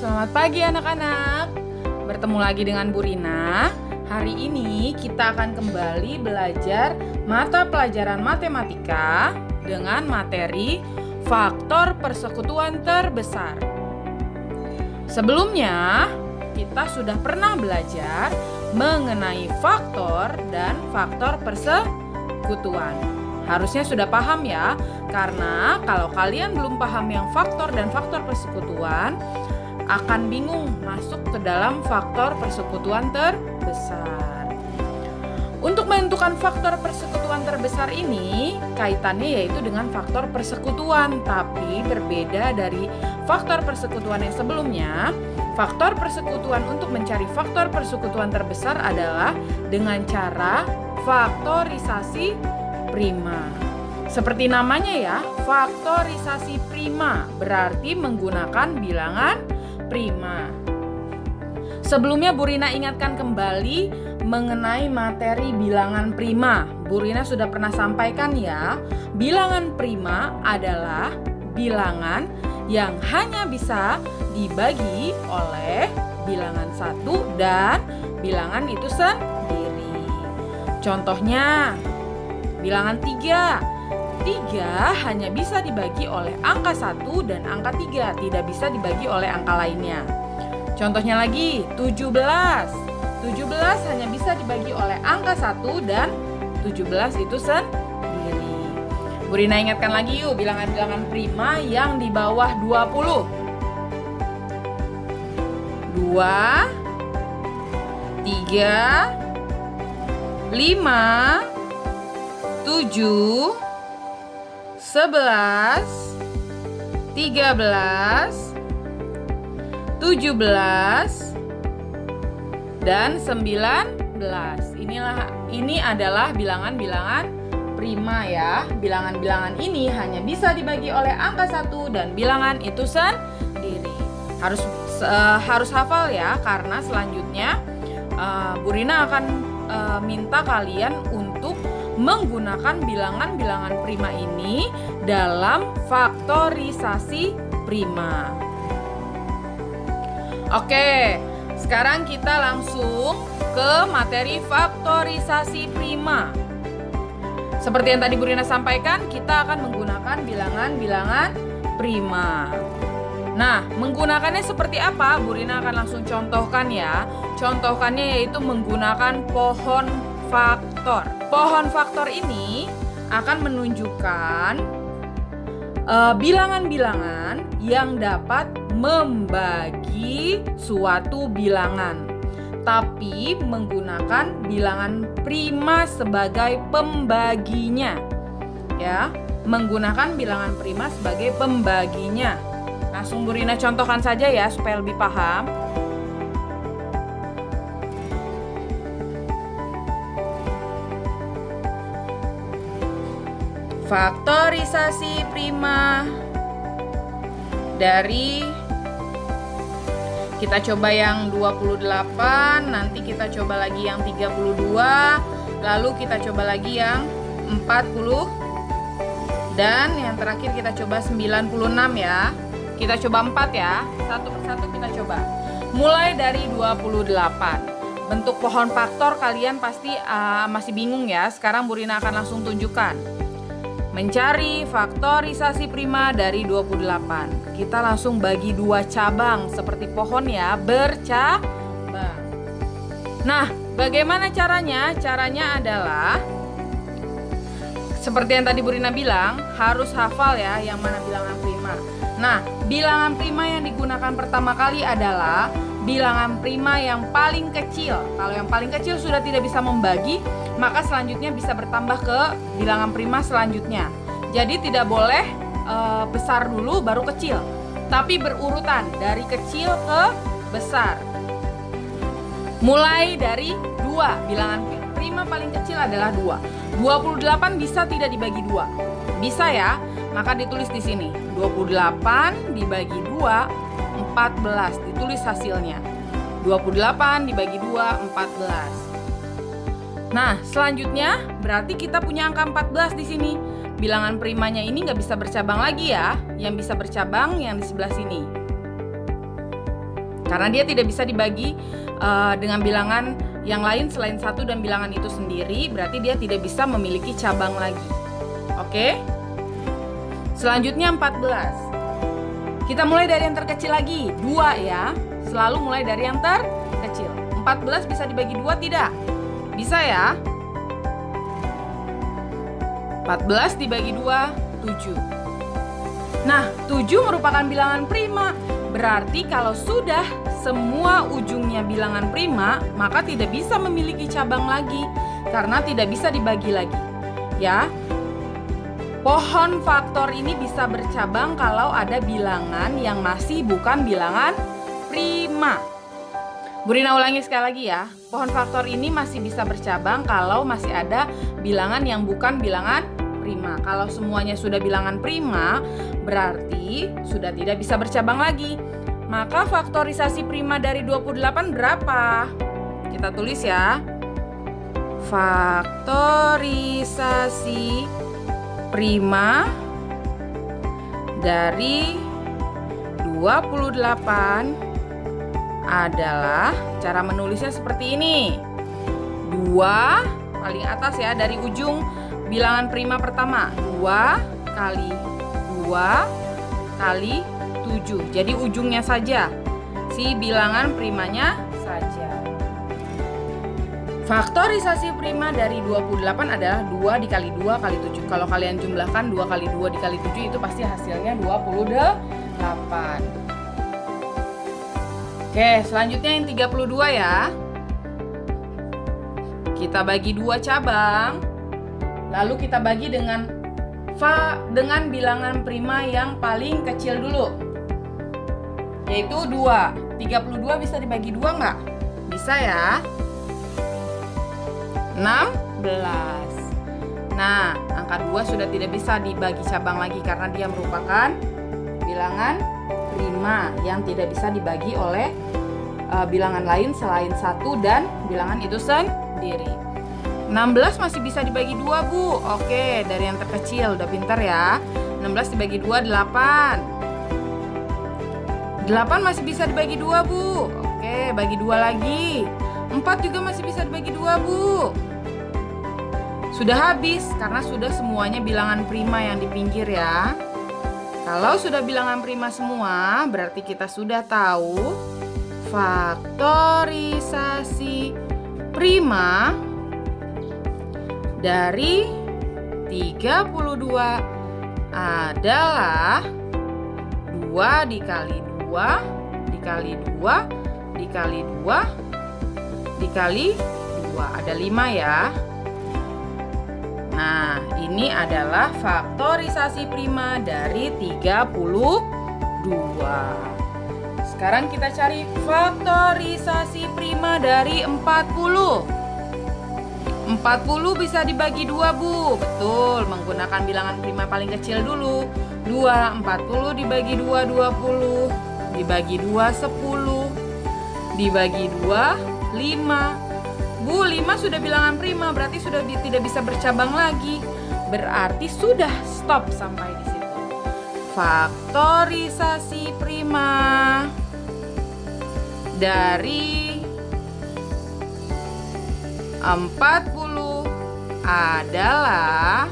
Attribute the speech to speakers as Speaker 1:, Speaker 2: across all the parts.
Speaker 1: selamat pagi anak-anak. Bertemu lagi dengan Bu Rina. Hari ini kita akan kembali belajar mata pelajaran matematika dengan materi faktor persekutuan terbesar. Sebelumnya, kita sudah pernah belajar mengenai faktor dan faktor persekutuan. Harusnya sudah paham ya, karena kalau kalian belum paham yang faktor dan faktor persekutuan, akan bingung masuk ke dalam faktor persekutuan terbesar. Untuk menentukan faktor persekutuan terbesar ini, kaitannya yaitu dengan faktor persekutuan, tapi berbeda dari faktor persekutuan yang sebelumnya. Faktor persekutuan untuk mencari faktor persekutuan terbesar adalah dengan cara faktorisasi prima. Seperti namanya ya, faktorisasi prima berarti menggunakan bilangan prima. Sebelumnya Bu Rina ingatkan kembali mengenai materi bilangan prima. Bu Rina sudah pernah sampaikan ya, bilangan prima adalah bilangan yang hanya bisa dibagi oleh bilangan satu dan bilangan itu sendiri. Contohnya, bilangan 3. 3 hanya bisa dibagi oleh angka 1 dan angka 3, tidak bisa dibagi oleh angka lainnya. Contohnya lagi, 17. 17 hanya bisa dibagi oleh angka 1 dan 17 itu sendiri. Bu Rina ingatkan lagi yuk bilangan-bilangan prima yang di bawah 20. 2, 3, 5, 7, 11, 13, 17, dan 19. Ini adalah bilangan-bilangan prima ya. Bilangan-bilangan ini hanya bisa dibagi oleh angka 1 dan bilangan itu sendiri. Harus hafal ya, karena selanjutnya Bu Rina akan minta kalian untuk menggunakan bilangan-bilangan prima ini dalam faktorisasi prima. Oke, sekarang kita langsung ke materi faktorisasi prima. Seperti yang tadi Bu Rina sampaikan, kita akan menggunakan bilangan-bilangan prima. Nah, menggunakannya seperti apa? Bu Rina akan langsung contohkan ya. Contohkannya yaitu menggunakan pohon faktor. Pohon faktor ini akan menunjukkan bilangan-bilangan yang dapat membagi suatu bilangan, tapi menggunakan bilangan prima sebagai pembaginya. Ya, menggunakan bilangan prima sebagai pembaginya. Langsung Bu Rina contohkan saja ya supaya lebih paham. Faktorisasi prima dari, kita coba yang 28, nanti kita coba lagi yang 32, lalu kita coba lagi yang 40, dan yang terakhir kita coba 96 ya. Kita coba 4 ya, satu persatu kita coba. Mulai dari 28. Bentuk pohon faktor kalian pasti masih bingung ya. Sekarang Bu Rina akan langsung tunjukkan. Mencari faktorisasi prima dari 28. Kita langsung bagi 2 cabang seperti pohon ya, bercabang. Nah, bagaimana caranya? Caranya adalah seperti yang tadi Bu Rina bilang, harus hafal ya yang mana bilangan prima. Nah, bilangan prima yang digunakan pertama kali adalah bilangan prima yang paling kecil. Kalau yang paling kecil sudah tidak bisa membagi, maka selanjutnya bisa bertambah ke bilangan prima selanjutnya. Jadi tidak boleh besar dulu baru kecil, tapi berurutan dari kecil ke besar. Mulai dari 2, bilangan prima paling kecil adalah 2. 28 bisa tidak dibagi 2? Bisa ya, maka ditulis di sini. 28 dibagi 2, 14. Ditulis hasilnya. 28 dibagi 2, 14. Nah, selanjutnya berarti kita punya angka 14 di sini. Bilangan primanya ini nggak bisa bercabang lagi ya. Yang bisa bercabang yang di sebelah sini. Karena dia tidak bisa dibagi dengan bilangan yang lain selain 1 dan bilangan itu sendiri, berarti dia tidak bisa memiliki cabang lagi. Oke? Selanjutnya 14. Kita mulai dari yang terkecil lagi, 2 ya. Selalu mulai dari yang terkecil. 14 bisa dibagi 2 tidak? Bisa ya? 14 dibagi 2, 7. Nah, 7 merupakan bilangan prima. Berarti kalau sudah semua ujungnya bilangan prima, maka tidak bisa memiliki cabang lagi karena tidak bisa dibagi lagi. Ya. Pohon faktor ini bisa bercabang kalau ada bilangan yang masih bukan bilangan prima. Bu Rina ulangi sekali lagi ya. Pohon faktor ini masih bisa bercabang kalau masih ada bilangan yang bukan bilangan prima. Kalau semuanya sudah bilangan prima, berarti sudah tidak bisa bercabang lagi. Maka faktorisasi prima dari 28 berapa? Kita tulis ya. Faktorisasi prima dari 28 adalah, cara menulisnya seperti ini. 2 paling atas ya, dari ujung bilangan prima pertama. 2 kali 2 kali 7. Jadi ujungnya saja, si bilangan primanya saja. Faktorisasi prima dari 28 adalah 2 dikali 2 kali 7. Kalau kalian jumlahkan 2 kali 2 dikali 7 itu pasti hasilnya 28. Oke, selanjutnya yang 32 ya. Kita bagi 2 cabang. Lalu kita bagi dengan bilangan prima yang paling kecil dulu, yaitu 2. 32 bisa dibagi 2 nggak? Bisa ya. 16. Nah, angka 2 sudah tidak bisa dibagi cabang lagi karena dia merupakan bilangan prima yang tidak bisa dibagi oleh bilangan lain selain 1 dan bilangan itu sendiri. 16 masih bisa dibagi 2, Bu. Oke, dari yang terkecil, udah pintar ya. 16 dibagi 2, 8. 8 masih bisa dibagi 2, Bu. Oke, bagi 2 lagi. 4 juga masih bisa dibagi 2, Bu. Sudah habis karena sudah semuanya bilangan prima yang di pinggir ya. Kalau sudah bilangan prima semua, berarti kita sudah tahu faktorisasi prima dari 32 adalah 2 dikali 2 dikali 2 dikali 2 dikali 2. Ada 5 ya. Nah, ini adalah faktorisasi prima dari 32. Sekarang kita cari faktorisasi prima dari 40. 40 bisa dibagi 2, Bu. Betul, menggunakan bilangan prima paling kecil dulu. 2, 40 dibagi 2, 20. Dibagi 2, 10. Dibagi 2, 5. Bu, 5 sudah bilangan prima, berarti sudah tidak bisa bercabang lagi. Berarti sudah stop sampai di situ. Faktorisasi prima dari 40 adalah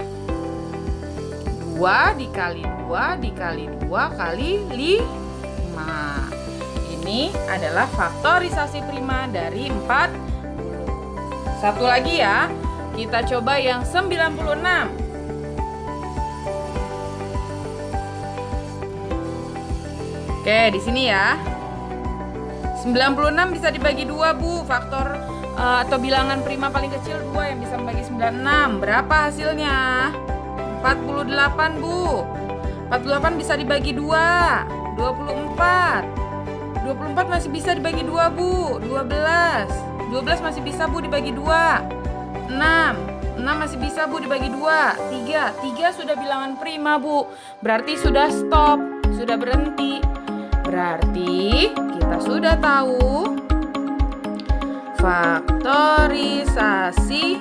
Speaker 1: 2 dikali 2 dikali 2 kali 5. Ini adalah faktorisasi prima dari 40. Satu lagi ya, kita coba yang 96. Oke, di sini ya. 96 bisa dibagi 2, Bu. Faktor atau bilangan prima paling kecil 2 yang bisa membagi 96. Berapa hasilnya? 48, Bu. 48 bisa dibagi 2. 24. 24 masih bisa dibagi 2, Bu. 12. 12 masih bisa, Bu, dibagi 2. 6 masih bisa, Bu, dibagi 2. 3 sudah bilangan prima, Bu. Berarti sudah stop, sudah berhenti. Berarti kita sudah tahu faktorisasi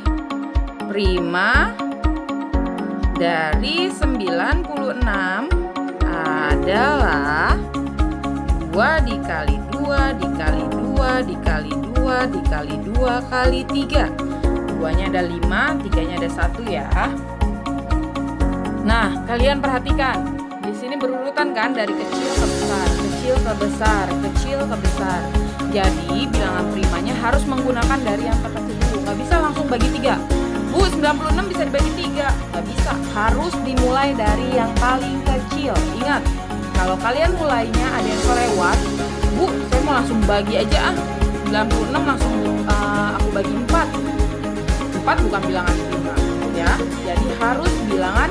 Speaker 1: prima dari 96 adalah 2 dikali 2 dikali 2 dikali 2 dikali 2 kali 3. 2-nya ada 5, 3-nya ada 1 ya. Nah, kalian perhatikan. Di sini berurutan kan dari kecil ke besar, kecil ke besar, kecil ke besar. Jadi bilangan primanya harus menggunakan dari yang terkecil dulu. Nggak bisa langsung bagi 3. Bu, 96 bisa dibagi 3. Nggak bisa, harus dimulai dari yang paling kecil. Ingat, kalau kalian mulainya ada yang kelewat, Bu, saya mau langsung bagi aja 96 langsung aku bagi 4. 4 bukan bilangan prima ya. Jadi harus bilangan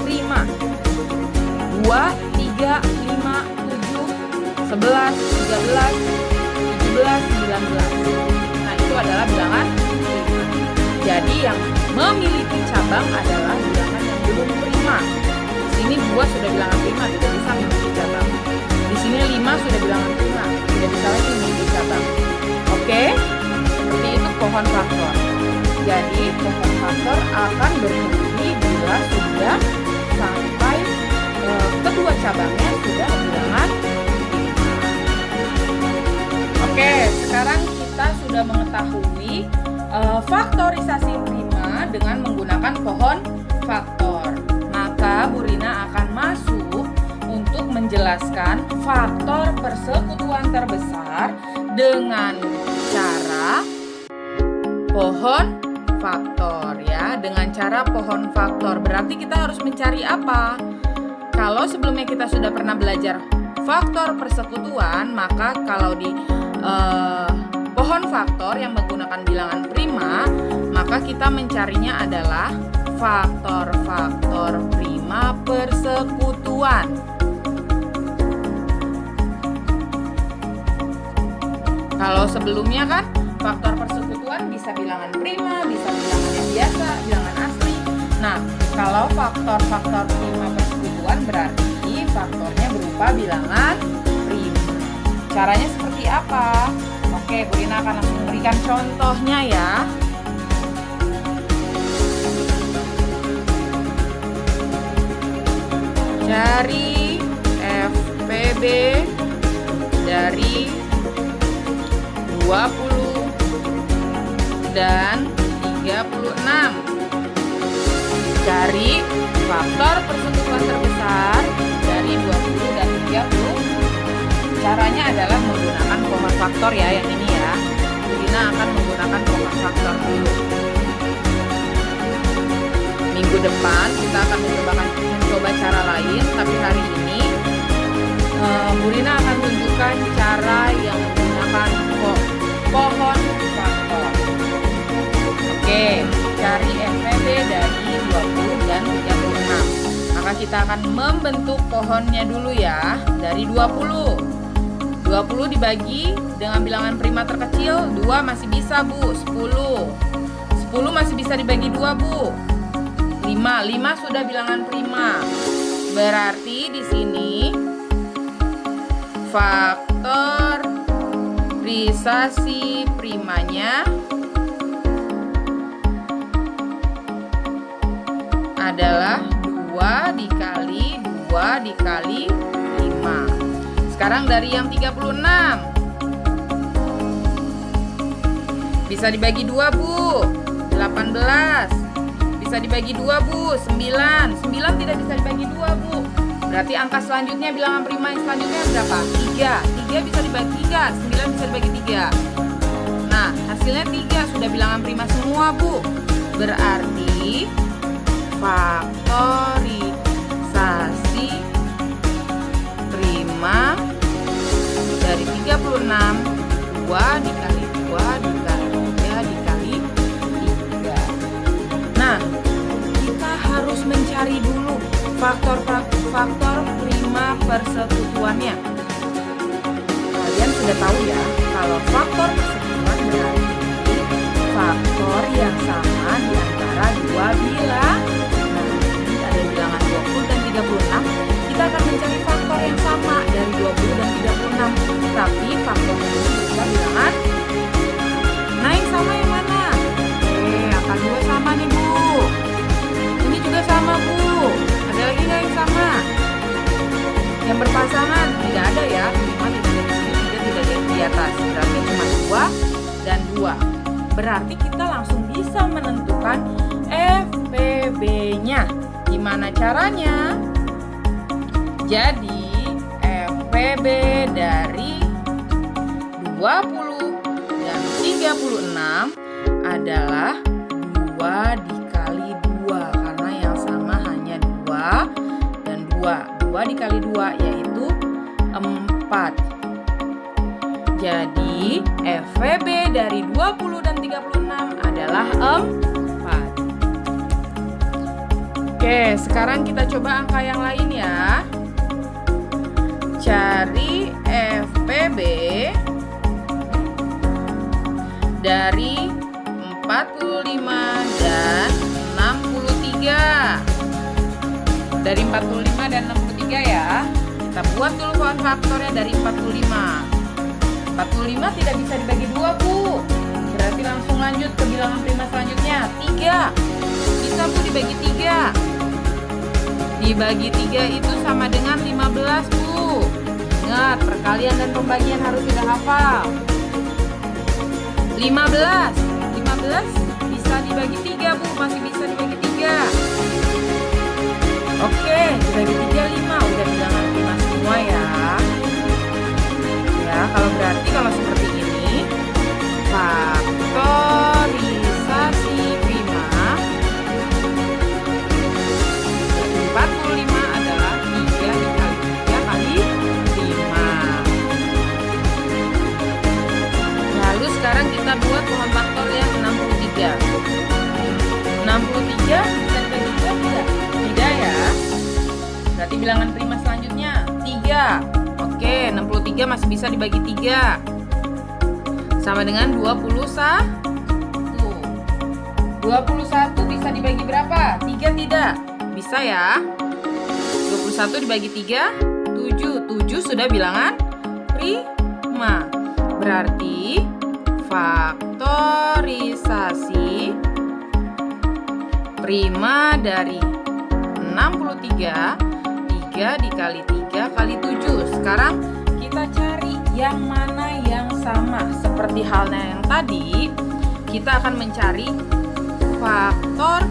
Speaker 1: prima. 2, 3, 5, 7, 11, 13, 17, 19. Nah, itu adalah bilangan prima. Jadi yang memiliki cabang adalah bilangan yang belum prima. Di sini 2 sudah bilangan prima, tidak bisa memiliki cabang. Di sini 5 sudah bilangan prima, tidak bisa lagi memiliki cabang. Oke? Seperti itu pohon faktor. Jadi pohon faktor akan berfungsi bila sudah sampai kedua cabangnya sudah bilangan prima. Oke, sekarang kita sudah mengetahui faktorisasi prima dengan menggunakan pohon faktor. Maka Bu Rina akan masuk untuk menjelaskan faktor persekutuan terbesar dengan cara pohon faktor ya. Dengan cara pohon faktor berarti kita harus mencari apa? Kalau sebelumnya kita sudah pernah belajar faktor persekutuan, maka kalau di pohon faktor yang menggunakan bilangan prima, maka kita mencarinya adalah faktor-faktor prima persekutuan. Kalau sebelumnya kan faktor persekutuan bisa bilangan prima, bisa bilangan yang biasa, bilangan asli. Nah, kalau faktor-faktor prima persekutuan berarti faktornya berupa bilangan prima. Caranya seperti apa? Oke, Bu Rina akan langsung memberikan contohnya ya. Cari FPB dari 20 dan 36. Cari faktor persekutuan terbesar dari 20 dan 30. Caranya adalah menggunakan pohon faktor ya, yang ini ya. Bu Rina akan menggunakan pohon faktor dulu. Minggu depan kita akan mencoba cara lain, tapi hari ini Bu Rina akan tunjukkan cara yang menggunakan pohon faktor. Oke, cari FPB dari 20 dan 36. Maka kita akan membentuk pohonnya dulu ya, dari 20. 20 dibagi dengan bilangan prima terkecil, 2 masih bisa Bu, 10. 10 masih bisa dibagi 2 Bu. 5 sudah bilangan prima. Berarti di sini faktor risasi primanya adalah 2 dikali 2 dikali 5. Sekarang dari yang 36 bisa dibagi 2 Bu, 18. Bisa dibagi 2 Bu, 9. 9 tidak bisa dibagi 2 Bu. Berarti angka selanjutnya, bilangan prima yang selanjutnya berapa? 3. 3 bisa dibagi 3, 9 bisa dibagi 3. Nah, hasilnya 3, sudah bilangan prima semua Bu. Berarti faktorisasi prima dari 36, 2 dikali 2 dikali 3 dikali 3. Nah, kita harus mencari dulu faktor prima persekutuannya. Kalian sudah tahu ya, kalau faktor persekutuan berarti faktor yang sama di antara dua bilangan. Nah, ini ada bilangan 20 dan 36. Kita akan mencari faktor yang sama dari 20 dan 36. Tapi faktornya ini berupa bilangan. Nah, yang sama yang mana? Angka 2 sama nih Bu. Ini juga sama Bu. Ada lagi nggak yang sama? Yang berpasangan? Tidak ada ya. 5 tidak ada di sini, 3 tidak ada di atas. Berarti cuma 2 dan 2. Berarti kita langsung bisa menentukan FPB-nya. Gimana caranya? Jadi FPB dari 20 dan 36 adalah 2 dikali 2, karena yang sama hanya 2 dan 2. 2 dikali 2 yaitu 4. Jadi FPB dari 20 dan 36 adalah 4. Oke, sekarang kita coba angka yang lain ya. Cari FPB dari 45 dan 63. Dari 45 dan 63 ya. Kita buat dulu pohon faktornya dari 45. 45 tidak bisa dibagi 2, Bu. Berarti langsung lanjut ke bilangan prima selanjutnya. 3. Bisa, Bu, dibagi 3. Dibagi 3 itu sama dengan 15, Bu. Ingat, perkalian dan pembagian harus sudah hafal. 15 bisa dibagi 3, Bu. Masih bisa dibagi 3. Oke, dibagi 3, 5. Udah bilangan prima semua ya. Ya, kalau seperti ini, faktorisasi prima 45 adalah 3 dikali 3 kali 5. Lalu sekarang kita buat pohon faktor yang 63. 63 bisa dibagi 2 tidak? Tidak ya. Berarti bilangan prima selanjutnya 3. Oke, 63 masih bisa dibagi 3. Sama dengan 21. 21 bisa dibagi berapa? 3 tidak? Bisa ya. 21 dibagi 3, 7. 7 sudah bilangan prima. Berarti faktorisasi prima dari 63, 3 dikali 3 kali 7. Sekarang kita cari yang mana yang sama. Seperti halnya yang tadi, kita akan mencari faktor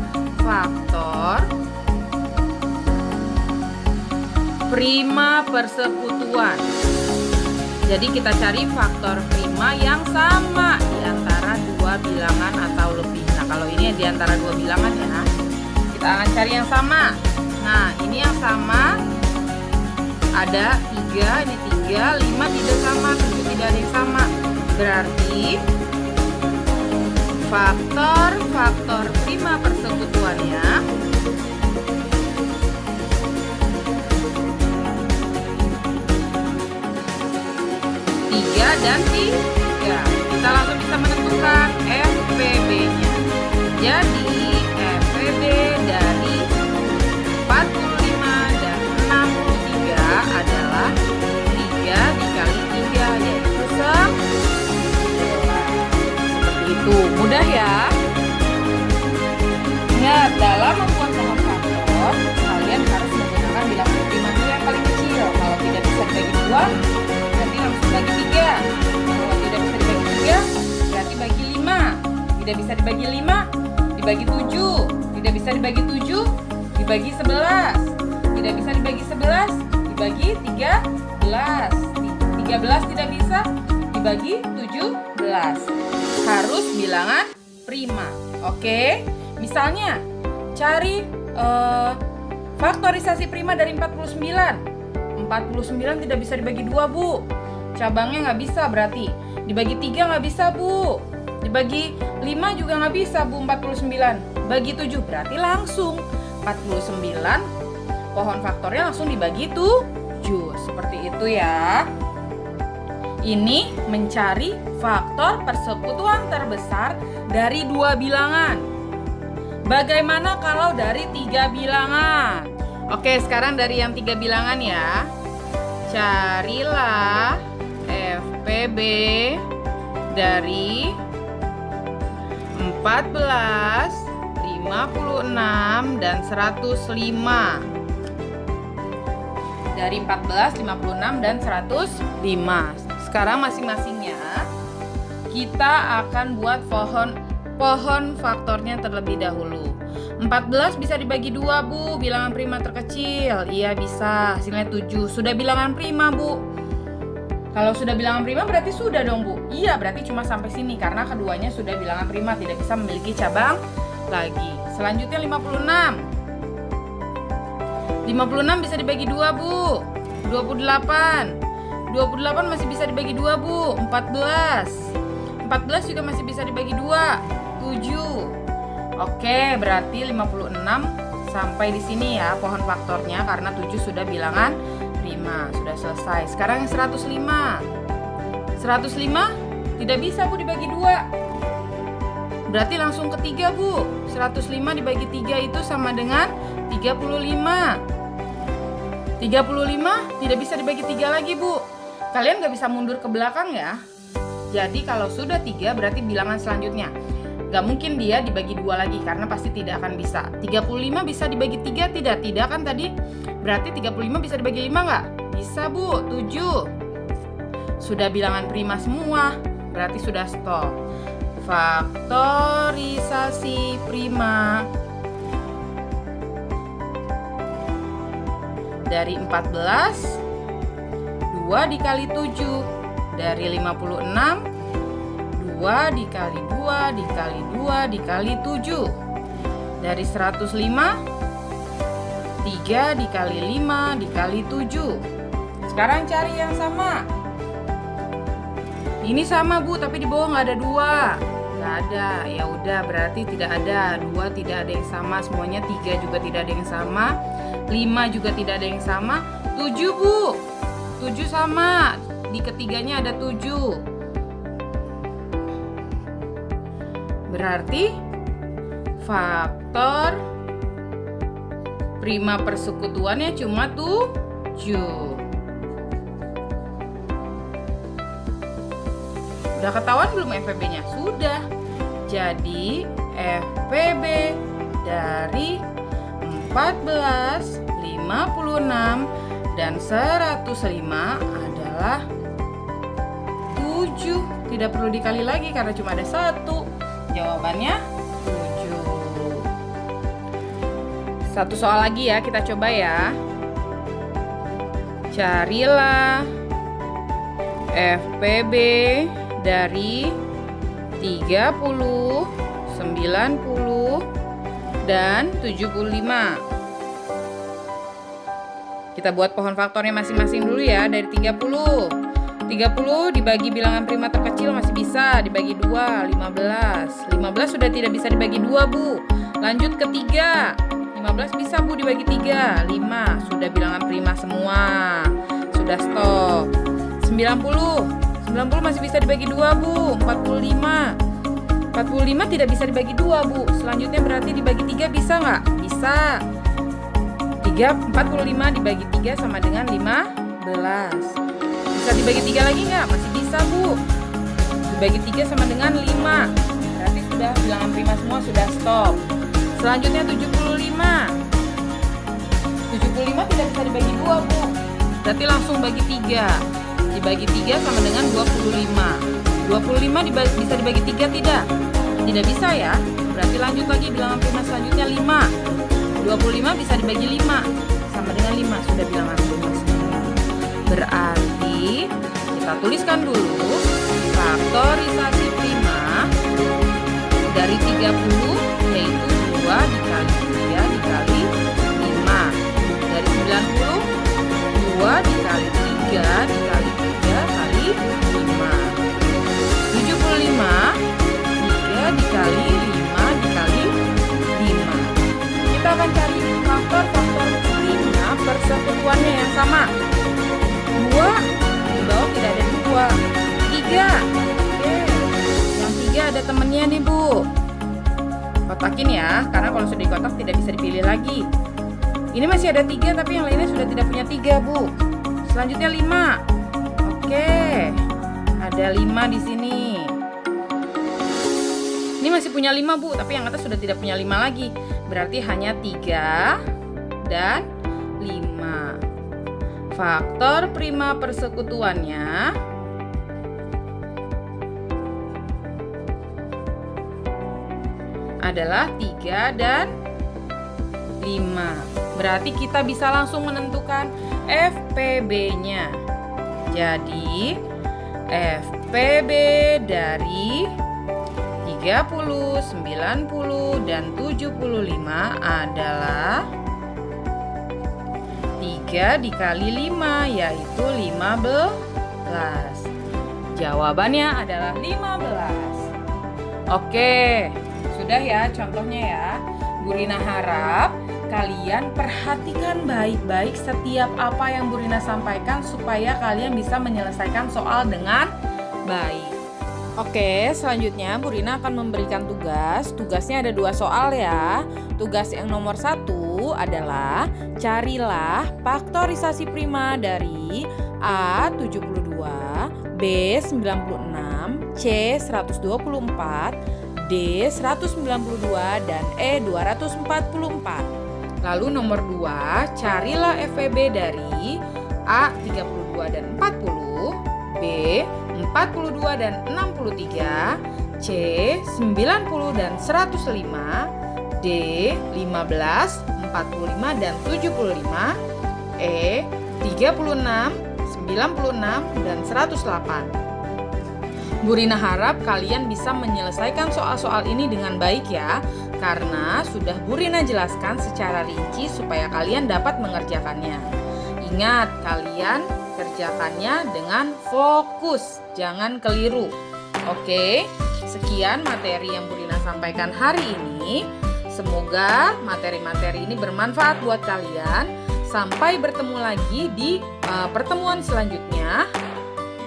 Speaker 1: prima persekutuan. Jadi kita cari faktor prima yang sama di antara dua bilangan atau lebih. Nah, kalau ini di antara dua bilangan ya, kita akan cari yang sama. Nah, ini yang sama ada 3, ini 3, 5 tidak sama, 7 tidak ada yang sama. Berarti faktor prima persekutuannya dan 3. Kita langsung bisa menentukan FPB-nya. Jadi FPB dari 45 dan 63 adalah 3 dikali 3, yaitu 11. Seperti itu, mudah ya. Ingat, dalam membuat pohon faktor, kalian harus menggunakan bilangan prima dulu yang paling kecil. Kalau tidak bisa dibagi 2, berarti langsung bagi 3. Kalau tidak bisa dibagi 3, berarti bagi 5. Tidak bisa dibagi 5, dibagi 7. Tidak bisa dibagi 7, dibagi 11. Tidak bisa dibagi 11, dibagi 13. 13 tidak bisa, dibagi 17. Harus bilangan prima. Oke? Misalnya, cari faktorisasi prima dari 49. 49 tidak bisa dibagi 2, Bu. Cabangnya nggak bisa berarti. Dibagi 3 nggak bisa, Bu. Dibagi 5 juga nggak bisa, Bu, 49. Bagi 7 berarti langsung 49. Pohon faktornya langsung dibagi 7. Seperti itu ya. Ini mencari faktor persekutuan terbesar dari 2 bilangan. Bagaimana kalau dari 3 bilangan? Oke, sekarang dari yang 3 bilangan ya. Carilah FPB dari 14, 56, dan 105. Dari 14, 56, dan 105. Sekarang masing-masingnya kita akan buat pohon faktornya terlebih dahulu. 14 bisa dibagi 2, Bu, bilangan prima terkecil. Iya bisa, hasilnya 7. Sudah bilangan prima, Bu. Kalau sudah bilangan prima berarti sudah dong, Bu. Iya, berarti cuma sampai sini karena keduanya sudah bilangan prima, tidak bisa memiliki cabang lagi. Selanjutnya 56. 56 bisa dibagi 2, Bu. 28. 28 masih bisa dibagi 2, Bu. 14 juga masih bisa dibagi 2. 7. Oke, berarti 56 sampai di sini ya pohon faktornya karena 7 sudah bilangan prima. Sudah selesai. Sekarang yang 105. 105 tidak bisa, Bu, dibagi 2. Berarti langsung ke 3, Bu. 105 dibagi 3 itu sama dengan 35. 35 tidak bisa dibagi 3 lagi, Bu. Kalian gak bisa mundur ke belakang ya. Jadi kalau sudah 3 berarti bilangan selanjutnya. Gak mungkin dia dibagi 2 lagi karena pasti tidak akan bisa. 35 bisa dibagi 3 tidak? Tidak kan tadi? Berarti 35 bisa dibagi 5 gak? Bisa, Bu. 7. Sudah bilangan prima semua. Berarti sudah stop. Faktorisasi prima dari 14, 2 dikali 7. Dari 56, 2 dikali 2 dikali 2 dikali 7. Dari 105, 3 dikali 5 dikali 7. Sekarang cari yang sama. Ini sama, Bu, tapi di bawah nggak ada 2. Nggak ada. Ya udah, berarti tidak ada. 2 tidak ada yang sama. Semuanya 3 juga tidak ada yang sama. 5 juga tidak ada yang sama. 7, Bu. 7 sama. Di ketiganya ada 7. Berarti faktor prima persekutuannya cuma 7. Udah ketahuan belum FPB-nya? Sudah. Jadi FPB dari 14, 56, dan 105 adalah 7. Tidak perlu dikali lagi karena cuma ada 1. Jawabannya 7. Satu soal lagi ya, kita coba ya. Carilah FPB dari 30, 90, dan 75. Kita buat pohon faktornya masing-masing dulu ya. Dari 30 dibagi bilangan prima terkecil masih bisa dibagi 2. 15 sudah tidak bisa dibagi 2, Bu. Lanjut ke 3. 15 bisa, Bu, dibagi 3. 5 sudah bilangan prima semua. Sudah stop. 90 masih bisa dibagi 2, Bu. 45 tidak bisa dibagi 2, Bu. Selanjutnya berarti dibagi 3 bisa nggak? Bisa. 45 dibagi 3 sama dengan 15. Bisa dibagi 3 lagi nggak? Masih bisa, Bu. Dibagi 3 sama dengan 5. Berarti sudah bilangan prima semua, sudah stop. Selanjutnya 75 tidak bisa dibagi 2, Bu. Berarti langsung bagi 3. Dibagi 3 sama dengan 25. 25 bisa dibagi 3 tidak? Tidak bisa ya. Berarti lanjut lagi bilangan prima selanjutnya 5. 25 bisa dibagi 5 sama dengan 5. Sudah bilangan prima semua. Berarti kita tuliskan dulu faktorisasi prima dari 30 yaitu 2 dikali 3 dikali 5. Dari 90 2 dikali 3 dikali 3 kali 5. 75 3 dikali 5 dikali 5. Kita akan cari faktor-faktor prima persekutuannya yang sama. 2 di bawah tidak ada 2. 3. Oke. Yang 3 ada temennya nih, Bu. Kotakin ya, karena kalau sudah dikotak tidak bisa dipilih lagi. Ini masih ada 3 tapi yang lainnya sudah tidak punya 3, Bu. Selanjutnya 5. Oke. Ada 5 di sini. Ini masih punya 5, Bu, tapi yang atas sudah tidak punya 5 lagi. Berarti hanya 3 dan 5. Faktor prima persekutuannya adalah 3 dan 5. Berarti kita bisa langsung menentukan FPB-nya. Jadi FPB dari 30, 90, dan 75 adalah 3 dikali 5, yaitu 15. Jawabannya adalah 15. Oke, sudah ya contohnya ya. Bu Rina harap kalian perhatikan baik-baik setiap apa yang Bu Rina sampaikan supaya kalian bisa menyelesaikan soal dengan baik. Oke, selanjutnya Bu Rina akan memberikan tugas. Tugasnya ada 2 soal ya. Tugas yang nomor 1 adalah carilah faktorisasi prima dari A 72, B 96, C 124, D 192, dan E 244. Lalu nomor 2, carilah FPB dari A 32 dan 40, B 42 dan 63, C 90 dan 105, D 15, 45 dan 75, E 36, 96 dan 108. Bu Rina harap kalian bisa menyelesaikan soal-soal ini dengan baik ya, karena sudah Bu Rina jelaskan secara rinci supaya kalian dapat mengerjakannya. Ingat, kalian kerjakannya dengan fokus, jangan keliru. Oke, sekian materi yang Bu Rina sampaikan hari ini. Semoga materi-materi ini bermanfaat buat kalian. Sampai bertemu lagi di pertemuan selanjutnya.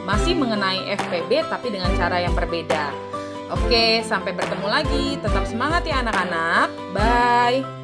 Speaker 1: Masih mengenai FPB tapi dengan cara yang berbeda. Oke, sampai bertemu lagi. Tetap semangat ya anak-anak. Bye.